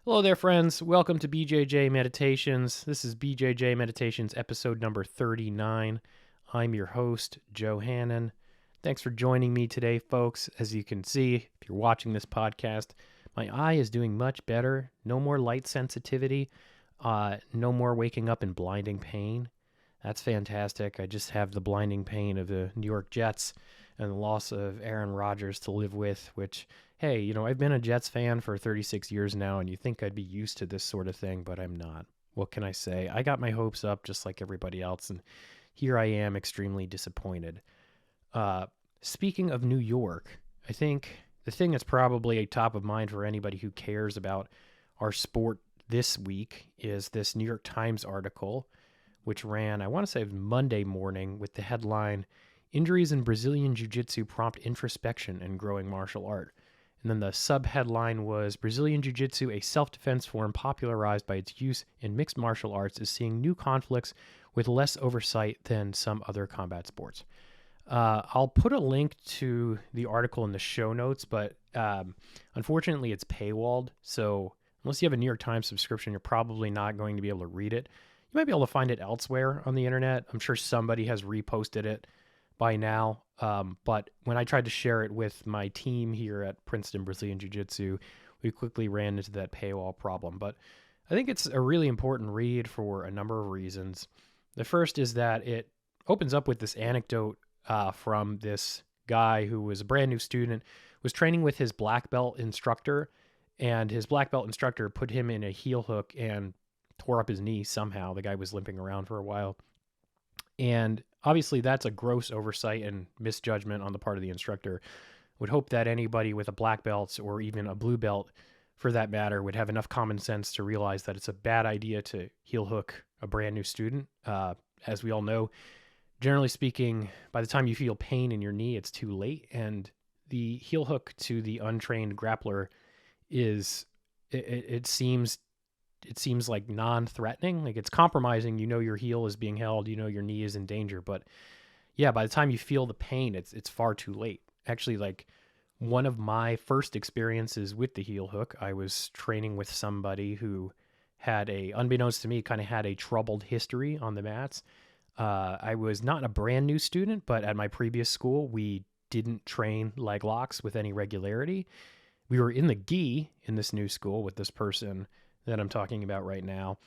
Hello there, friends. Welcome to BJJ Meditations. This is BJJ Meditations episode number 39. I'm your host, Joe Hannon. Thanks for joining me today, folks. As you can see, if you're watching this podcast, my eye is doing much better. No more light sensitivity. No more waking up in blinding pain. That's fantastic. I just have the blinding pain of the New York Jets and the loss of Aaron Rodgers to live with, which, hey, I've been a Jets fan for 36 years now, and you think I'd be used to this sort of thing, but I'm not. What can I say? I got my hopes up just like everybody else, and here I am extremely disappointed. Uh, Speaking of New York, I think the thing that's probably top of mind for anybody who cares about our sport this week is this New York Times article, which ran, I want to say, Monday morning with the headline, Injuries in Brazilian Jiu-Jitsu Prompt Introspection and Growing Martial Art. And then the sub-headline was, Brazilian Jiu-Jitsu, a self-defense form popularized by its use in mixed martial arts, is seeing new conflicts with less oversight than some other combat sports. I'll put a link to the article in the show notes, but unfortunately it's paywalled. So unless you have a New York Times subscription, you're probably not going to be able to read it. You might be able to find it elsewhere on the internet. I'm sure somebody has reposted it by now. But when I tried to share it with my team here at Princeton Brazilian Jiu-Jitsu, we quickly ran into that paywall problem. But I think it's a really important read for a number of reasons. The first is that it opens up with this anecdote from this guy who was a brand new student, was training with his black belt instructor, and his black belt instructor put him in a heel hook and tore up his knee somehow. The guy was limping around for a while. And obviously that's a gross oversight and misjudgment on the part of the instructor. Would hope that anybody with a black belt or even a blue belt for that matter would have enough common sense to realize that it's a bad idea to heel hook a brand new student. As we all know, generally speaking, by the time you feel pain in your knee, it's too late. And the heel hook to the untrained grappler is, it seems like non-threatening. Like, it's compromising. Your heel is being held. Your knee is in danger. But yeah, by the time you feel the pain, it's far too late. Actually, like, one of my first experiences with the heel hook, I was training with somebody who unbeknownst to me, kind of had a troubled history on the mats. I was not a brand new student, but at my previous school, we didn't train leg locks with any regularity. We were in the gi in this new school with this person that I'm talking about right now.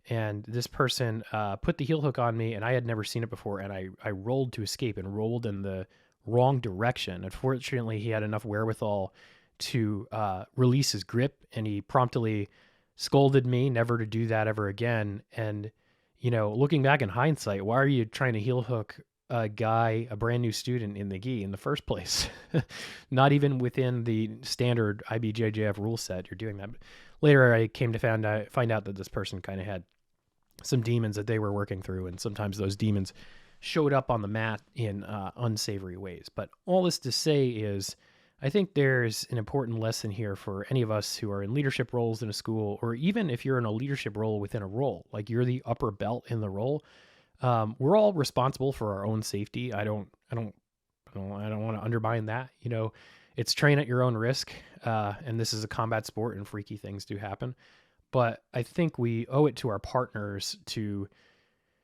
And this person put the heel hook on me, and I had never seen it before. And I rolled to escape and rolled in the wrong direction. Unfortunately, he had enough wherewithal to release his grip, and he promptly scolded me never to do that ever again. And looking back in hindsight, why are you trying to heel hook a brand new student in the gi in the first place? Not even within the standard IBJJF rule set, you're doing that. But later, I came to find out that this person kind of had some demons that they were working through, and sometimes those demons showed up on the mat in unsavory ways. But all this to say is, I think there's an important lesson here for any of us who are in leadership roles in a school, or even if you're in a leadership role within a role, like you're the upper belt in the role. We're all responsible for our own safety. I don't want to undermine that. It's train at your own risk. And this is a combat sport, and freaky things do happen. But I think we owe it to our partners to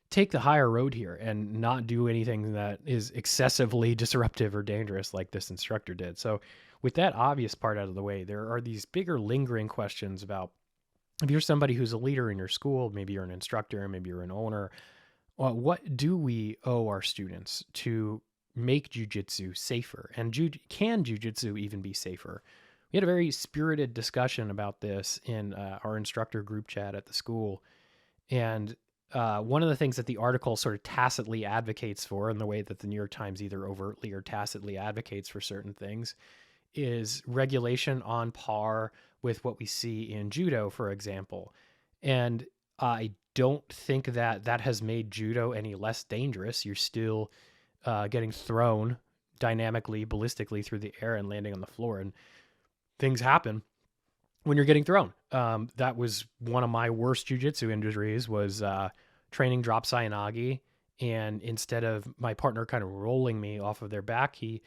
take the higher road here and not do anything that is excessively disruptive or dangerous like this instructor did. So with that obvious part out of the way, there are these bigger lingering questions about, if you're somebody who's a leader in your school, maybe you're an instructor, maybe you're an owner, what do we owe our students to make jiu-jitsu safer? And can jiu-jitsu even be safer? We had a very spirited discussion about this in our instructor group chat at the school. And one of the things that the article sort of tacitly advocates for, in the way that the New York Times either overtly or tacitly advocates for certain things, is regulation on par with what we see in judo, for example. And I don't think that has made judo any less dangerous. You're still getting thrown dynamically, ballistically through the air and landing on the floor, and things happen when you're getting thrown. That was one of my worst jiu-jitsu injuries, was training drop Sayanagi. And instead of my partner kind of rolling me off of their back, he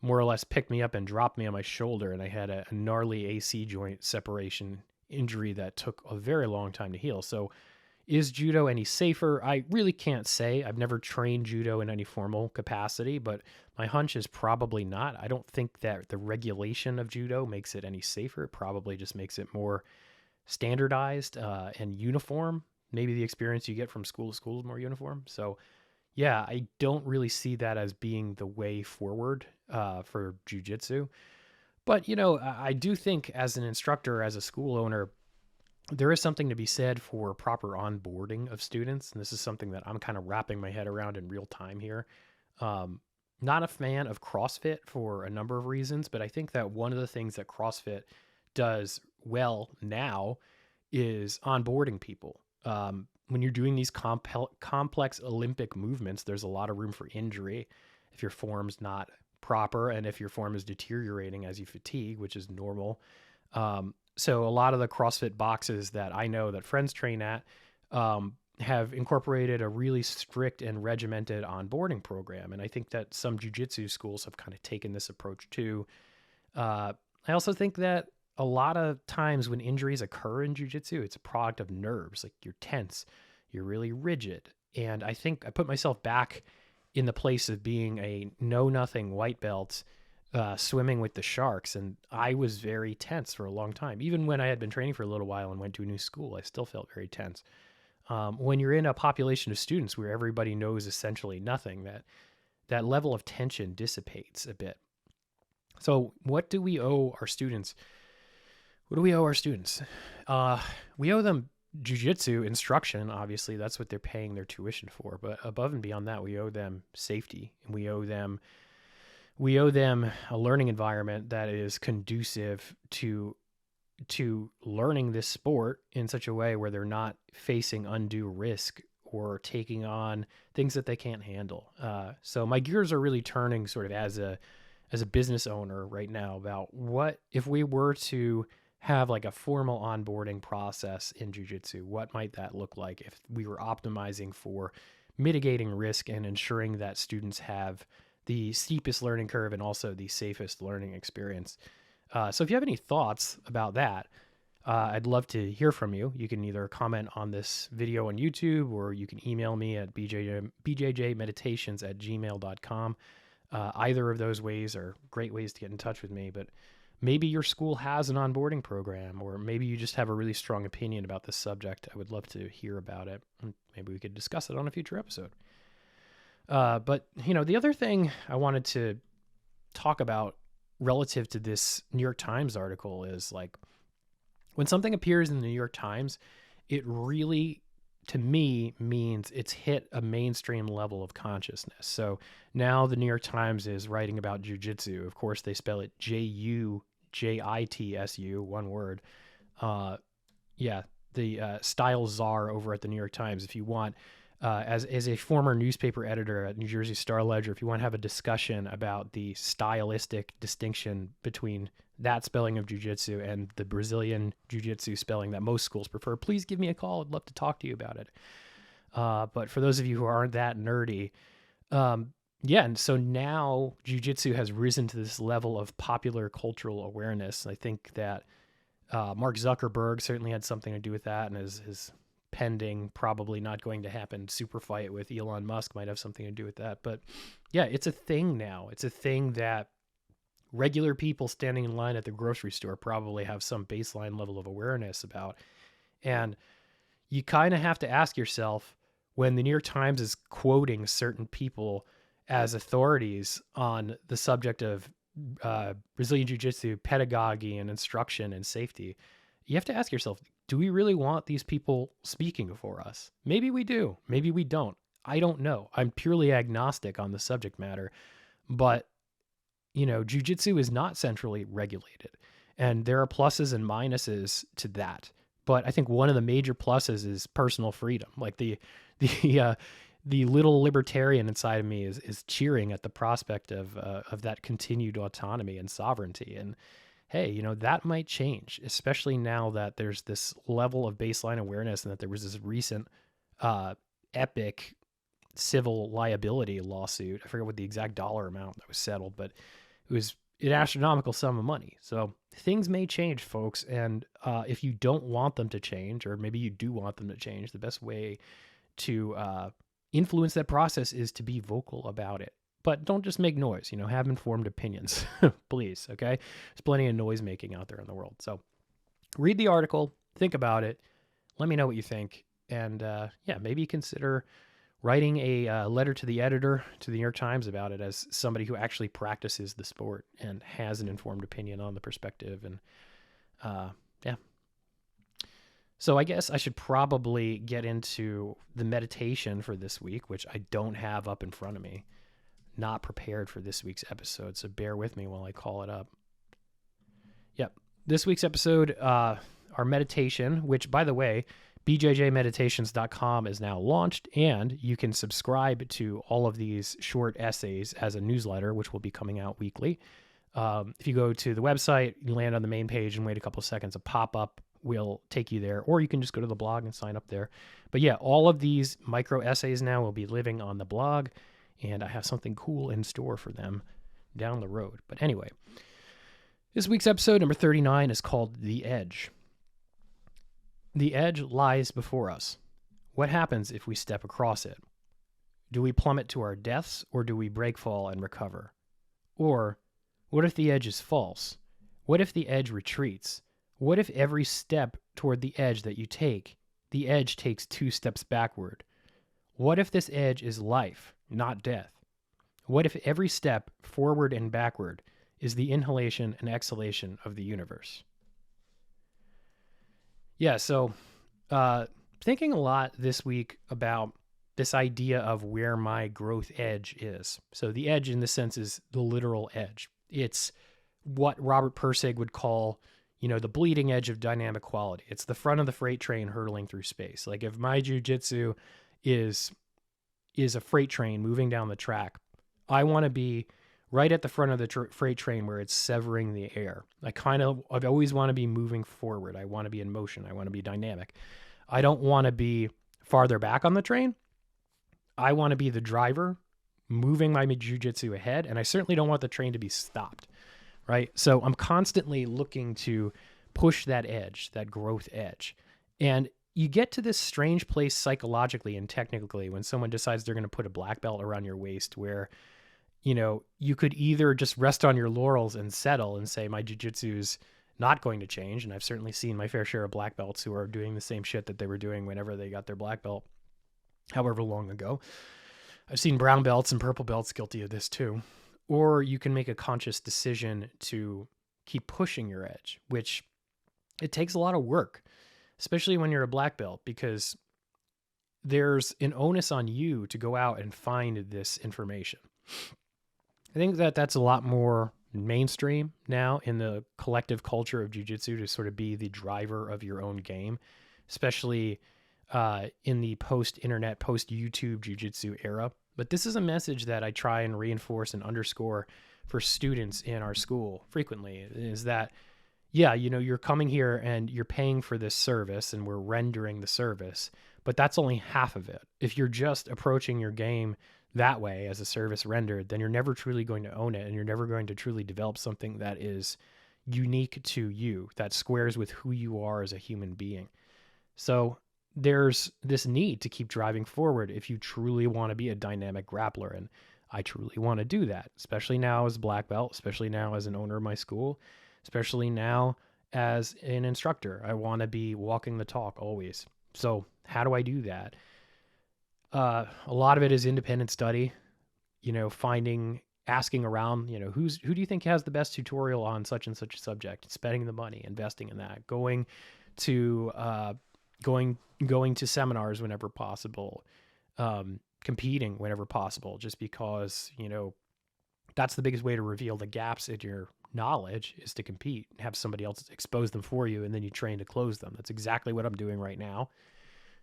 more or less picked me up and dropped me on my shoulder. And I had a gnarly AC joint separation injury that took a very long time to heal. So is judo any safer? I really can't say. I've never trained judo in any formal capacity, but my hunch is probably not. I don't think that the regulation of judo makes it any safer. It probably just makes it more standardized and uniform. Maybe the experience you get from school to school is more uniform. So, yeah, I don't really see that as being the way forward for jujitsu. But, I do think as an instructor, as a school owner, there is something to be said for proper onboarding of students. And this is something that I'm kind of wrapping my head around in real time here. Not a fan of CrossFit for a number of reasons, but I think that one of the things that CrossFit does well now is onboarding people. When you're doing these complex Olympic movements, there's a lot of room for injury if your form's not proper and if your form is deteriorating as you fatigue, which is normal. So a lot of the CrossFit boxes that I know that friends train at have incorporated a really strict and regimented onboarding program. And I think that some jiu-jitsu schools have kind of taken this approach too. I also think that a lot of times when injuries occur in jiu-jitsu, it's a product of nerves. Like you're tense, you're really rigid. And I think I put myself back in the place of being a know-nothing white belt swimming with the sharks. And I was very tense for a long time. Even when I had been training for a little while and went to a new school, I still felt very tense. When you're in a population of students where everybody knows essentially nothing, that level of tension dissipates a bit. So what do we owe our students? What do we owe our students? We owe them jiu-jitsu instruction. Obviously, that's what they're paying their tuition for. But above and beyond that, we owe them safety, and we owe them a learning environment that is conducive to learning this sport in such a way where they're not facing undue risk or taking on things that they can't handle. So my gears are really turning sort of as a business owner right now about what if we were to have like a formal onboarding process in jiu-jitsu, what might that look like if we were optimizing for mitigating risk and ensuring that students have the steepest learning curve and also the safest learning experience. So if you have any thoughts about that, I'd love to hear from you. You can either comment on this video on YouTube or you can email me at bjjmeditations@gmail.com. Either of those ways are great ways to get in touch with me, but maybe your school has an onboarding program, or maybe you just have a really strong opinion about this subject. I would love to hear about it. Maybe we could discuss it on a future episode. But, the other thing I wanted to talk about relative to this New York Times article is like when something appears in the New York Times, it really, to me, means it's hit a mainstream level of consciousness. So now the New York Times is writing about jiu-jitsu. Of course, they spell it Jujitsu, one word. The style czar over at the New York Times. If you want, as a former newspaper editor at New Jersey Star Ledger, if you want to have a discussion about the stylistic distinction between that spelling of jiu-jitsu and the Brazilian jiu-jitsu spelling that most schools prefer, please give me a call. I'd love to talk to you about it. But for those of you who aren't that nerdy, and so now jiu-jitsu has risen to this level of popular cultural awareness. I think that Mark Zuckerberg certainly had something to do with that, and his pending, probably not going to happen, super fight with Elon Musk might have something to do with that. But yeah, it's a thing now. It's a thing that regular people standing in line at the grocery store probably have some baseline level of awareness about. And you kind of have to ask yourself, when the New York Times is quoting certain people as authorities on the subject of Brazilian Jiu-Jitsu pedagogy and instruction and safety, you have to ask yourself, do we really want these people speaking for us? Maybe we do. Maybe we don't. I don't know. I'm purely agnostic on the subject matter. But, jiu-jitsu is not centrally regulated. And there are pluses and minuses to that. But I think one of the major pluses is personal freedom. Like the little libertarian inside of me is cheering at the prospect of that continued autonomy and sovereignty. And hey, that might change, especially now that there's this level of baseline awareness and that there was this recent epic civil liability lawsuit. I forget what the exact dollar amount that was settled, but an astronomical sum of money. So things may change, folks. And if you don't want them to change, or maybe you do want them to change, the best way to influence that process is to be vocal about it. But don't just make noise, have informed opinions, please. Okay. There's plenty of noise making out there in the world. So read the article, think about it. Let me know what you think. And maybe consider writing a letter to the editor, to the New York Times about it, as somebody who actually practices the sport and has an informed opinion on the perspective. And So I guess I should probably get into the meditation for this week, which I don't have up in front of me. Not prepared for this week's episode, so bear with me while I call it up. Yep. This week's episode, our meditation, which, by the way, bjjmeditations.com is now launched, and you can subscribe to all of these short essays as a newsletter, which will be coming out weekly. If you go to the website, you land on the main page and wait a couple seconds, a pop-up will take you there, or you can just go to the blog and sign up there. But yeah, all of these micro essays now will be living on the blog, and I have something cool in store for them down the road. But anyway, this week's episode, number 39, is called The Edge. The edge lies before us. What happens if we step across it? Do we plummet to our deaths, or do we break fall and recover? Or, what if the edge is false? What if the edge retreats? What if every step toward the edge that you take, the edge takes 2 steps backward? What if this edge is life, not death? What if every step forward and backward is the inhalation and exhalation of the universe? Yeah, so thinking a lot this week about this idea of where my growth edge is. So the edge in this sense is the literal edge. It's what Robert Pirsig would call, the bleeding edge of dynamic quality. It's the front of the freight train hurtling through space. Like if my jiu-jitsu is a freight train moving down the track, I want to be right at the front of the freight train where it's severing the air. I always want to be moving forward. I want to be in motion. I want to be dynamic. I don't want to be farther back on the train. I want to be the driver moving my jiu-jitsu ahead, and I certainly don't want the train to be stopped, right? So I'm constantly looking to push that edge, that growth edge. And you get to this strange place psychologically and technically when someone decides they're going to put a black belt around your waist where, you could either just rest on your laurels and settle and say, my jiu-jitsu's not going to change. And I've certainly seen my fair share of black belts who are doing the same shit that they were doing whenever they got their black belt, however long ago. I've seen brown belts and purple belts guilty of this too. Or you can make a conscious decision to keep pushing your edge, which it takes a lot of work, especially when you're a black belt, because there's an onus on you to go out and find this information. I think that that's a lot more mainstream now in the collective culture of jiu-jitsu to sort of be the driver of your own game, especially in the post-internet, post-YouTube jiu-jitsu era. But this is a message that I try and reinforce and underscore for students in our school frequently, is that, yeah, you're coming here and you're paying for this service and we're rendering the service, but that's only half of it. If you're just approaching your game that way as a service rendered, then you're never truly going to own it, and you're never going to truly develop something that is unique to you, that squares with who you are as a human being. So there's this need to keep driving forward if you truly want to be a dynamic grappler, and I truly want to do that, especially now as a black belt, especially now as an owner of my school, especially now as an instructor. I want to be walking the talk always. So how do I do that? A lot of it is independent study, asking around, who do you think has the best tutorial on such and such a subject, spending the money, investing in that, going to seminars whenever possible, competing whenever possible, just because, that's the biggest way to reveal the gaps in your knowledge is to compete, have somebody else expose them for you, and then you train to close them. That's exactly what I'm doing right now.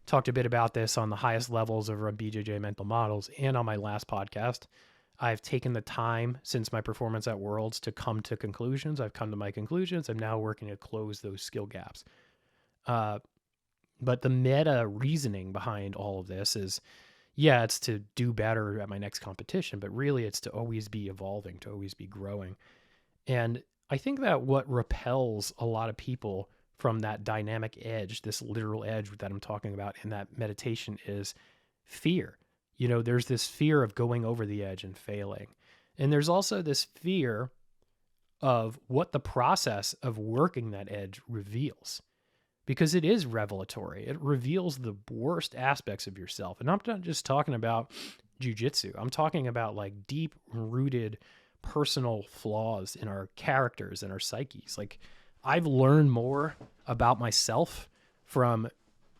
Talked a bit about this on the highest levels over on BJJ Mental Models and on my last podcast. I've taken the time since my performance at Worlds to come to conclusions. I've come to my conclusions. I'm now working to close those skill gaps. But the meta reasoning behind all of this is, yeah, it's to do better at my next competition, but really it's to always be evolving, to always be growing. And I think that what repels a lot of people from that dynamic edge, this literal edge that I'm talking about in that meditation, is fear. There's this fear of going over the edge and failing. And there's also this fear of what the process of working that edge reveals, because it is revelatory. It reveals the worst aspects of yourself. And I'm not just talking about jujitsu. I'm talking about like deep rooted personal flaws in our characters and our psyches. Like, I've learned more about myself from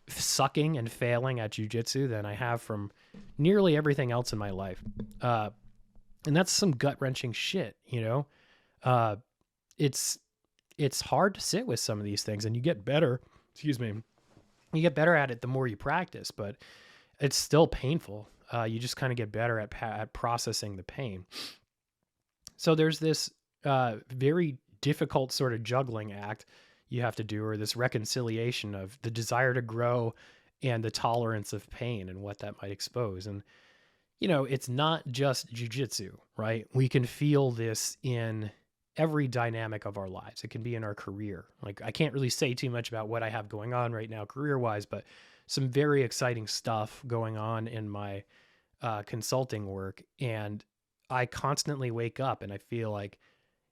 sucking and failing at jujitsu than I have from nearly everything else in my life. And that's some gut wrenching shit, it's hard to sit with some of these things, and you get better, you get better at it the more you practice, but it's still painful. You just kind of get better at processing the pain. So there's this very difficult sort of juggling act you have to do, or this reconciliation of the desire to grow and the tolerance of pain and what that might expose. And, it's not just jujitsu, right? We can feel this in every dynamic of our lives. It can be in our career. Like, I can't really say too much about what I have going on right now career-wise, but some very exciting stuff going on in my consulting work. And I constantly wake up and I feel like,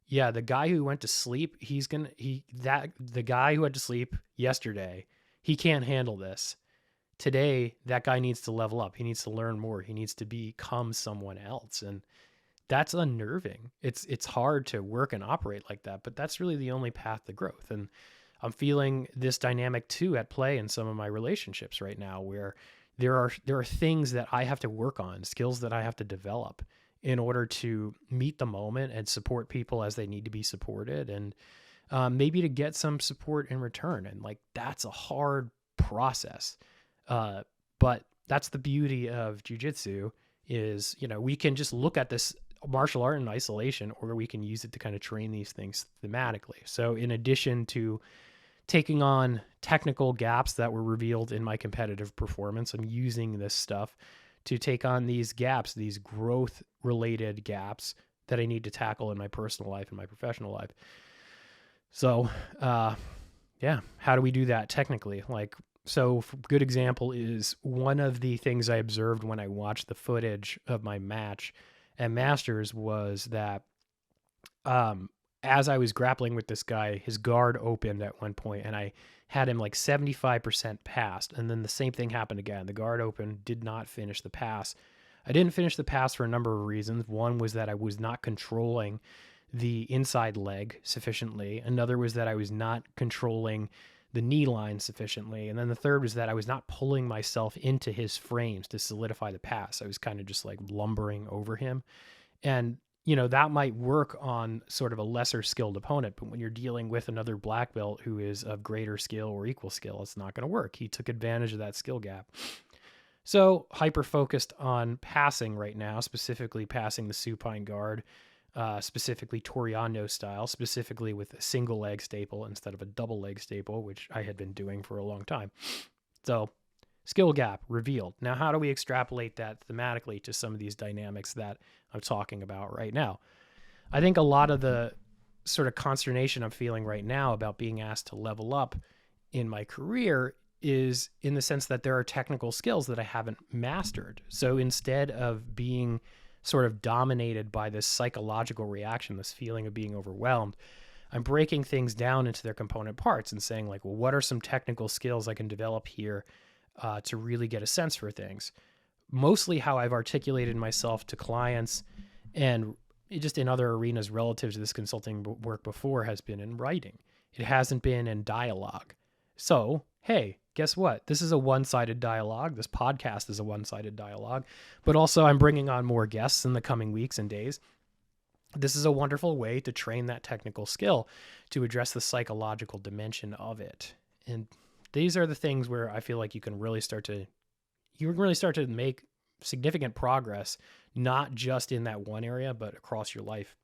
yeah, the guy who went to sleep, the guy who had to sleep yesterday, he can't handle this. Today, that guy needs to level up. He needs to learn more. He needs to become someone else. And that's unnerving. It's hard to work and operate like that, but that's really the only path to growth. And I'm feeling this dynamic too at play in some of my relationships right now, where there are things that I have to work on, skills that I have to develop in order to meet the moment and support people as they need to be supported, and maybe to get some support in return. And like, that's a hard process. But that's the beauty of jujitsu is, we can just look at this martial art in isolation, or we can use it to kind of train these things thematically. So in addition to taking on technical gaps that were revealed in my competitive performance, I'm using this stuff to take on these gaps, these growth related gaps that I need to tackle in my personal life and my professional life. So, yeah, how do we do that technically? So a good example is one of the things I observed when I watched the footage of my match at Masters was that as I was grappling with this guy, his guard opened at one point and I had him like 75% passed. And then the same thing happened again. The guard opened, did not finish the pass. I didn't finish the pass for a number of reasons. One was that I was not controlling the inside leg sufficiently. Another was that I was not controlling the knee line sufficiently. And then the third was that I was not pulling myself into his frames to solidify the pass. I was kind of just like lumbering over him. And, that might work on sort of a lesser skilled opponent, but when you're dealing with another black belt who is of greater skill or equal skill, it's not going to work. He took advantage of that skill gap. So hyper focused on passing right now, specifically passing the supine guard, specifically Toriano style, specifically with a single leg staple instead of a double leg staple, which I had been doing for a long time. So skill gap revealed. Now, how do we extrapolate that thematically to some of these dynamics that I'm talking about right now? I think a lot of the sort of consternation I'm feeling right now about being asked to level up in my career is in the sense that there are technical skills that I haven't mastered. So instead of being sort of dominated by this psychological reaction, this feeling of being overwhelmed, I'm breaking things down into their component parts and saying like, well, what are some technical skills I can develop here to really get a sense for things? Mostly how I've articulated myself to clients and just in other arenas relative to this consulting work before has been in writing. It hasn't been in dialogue. So, hey, guess what? This is a one-sided dialogue. This podcast is a one-sided dialogue, but also I'm bringing on more guests in the coming weeks and days. This is a wonderful way to train that technical skill to address the psychological dimension of it. And these are the things where I feel like you can really start to make significant progress, not just in that one area, but across your life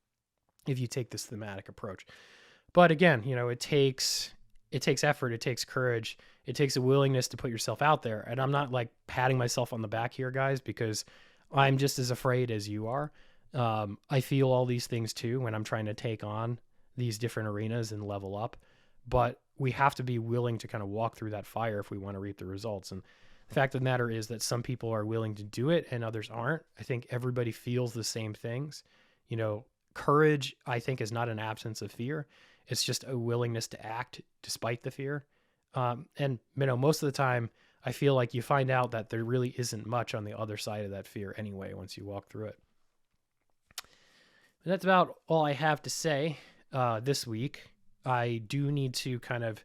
if you take this thematic approach. But again, it takes effort, it takes courage, it takes a willingness to put yourself out there. And I'm not like patting myself on the back here, guys, because I'm just as afraid as you are. I feel all these things too when I'm trying to take on these different arenas and level up, but we have to be willing to kind of walk through that fire if we want to reap the results. And the fact of the matter is that some people are willing to do it and others aren't. I think everybody feels the same things. Courage, I think, is not an absence of fear. It's just a willingness to act despite the fear. And most of the time, I feel like you find out that there really isn't much on the other side of that fear anyway once you walk through it. And that's about all I have to say this week. I do need to kind of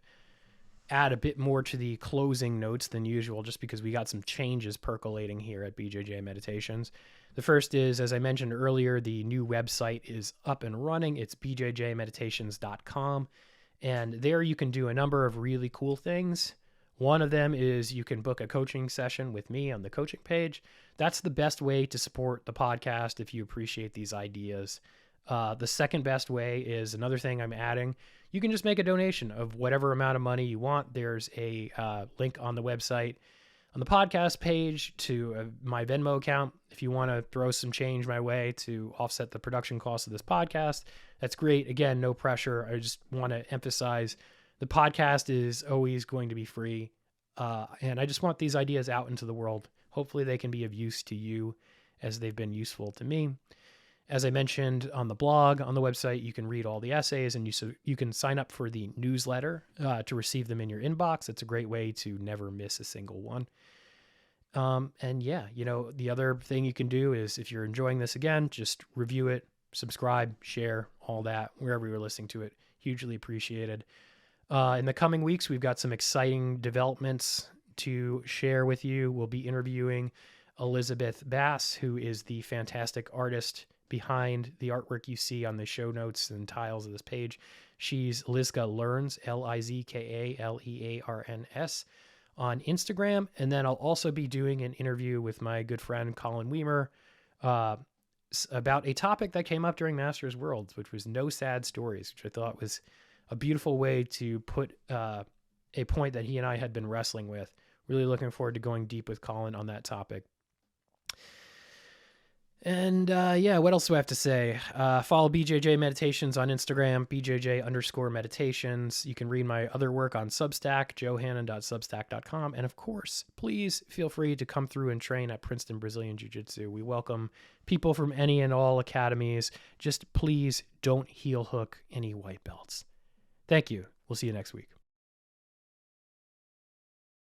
add a bit more to the closing notes than usual, just because we got some changes percolating here at BJJ Meditations. The first is, as I mentioned earlier, the new website is up and running. It's bjjmeditations.com. And there you can do a number of really cool things. One of them is you can book a coaching session with me on the coaching page. That's the best way to support the podcast if you appreciate these ideas. The second best way is another thing I'm adding. You can just make a donation of whatever amount of money you want. There's a link on the website on the podcast page to my Venmo account. If you want to throw some change my way to offset the production cost of this podcast, that's great. Again, no pressure. I just want to emphasize the podcast is always going to be free. And I just want these ideas out into the world. Hopefully they can be of use to you as they've been useful to me. As I mentioned on the blog, on the website, you can read all the essays, and you can sign up for the newsletter to receive them in your inbox. It's a great way to never miss a single one. And yeah, the other thing you can do is, if you're enjoying this again, just review it, subscribe, share, all that, wherever you're listening to it. Hugely appreciated. In the coming weeks, we've got some exciting developments to share with you. We'll be interviewing Elizabeth Bass, who is the fantastic artist behind the artwork you see on the show notes and tiles of this page. She's Lizka Learns, LizkaLearns on Instagram. And then I'll also be doing an interview with my good friend Colin Weimer about a topic that came up during Masters Worlds, which was no sad stories, which I thought was a beautiful way to put a point that he and I had been wrestling with. Really looking forward to going deep with Colin on that topic. And what else do I have to say? Follow BJJ Meditations on Instagram, BJJ_meditations. You can read my other work on Substack, johannon.substack.com. And of course, please feel free to come through and train at Princeton Brazilian Jiu-Jitsu. We welcome people from any and all academies. Just please don't heel hook any white belts. Thank you. We'll see you next week.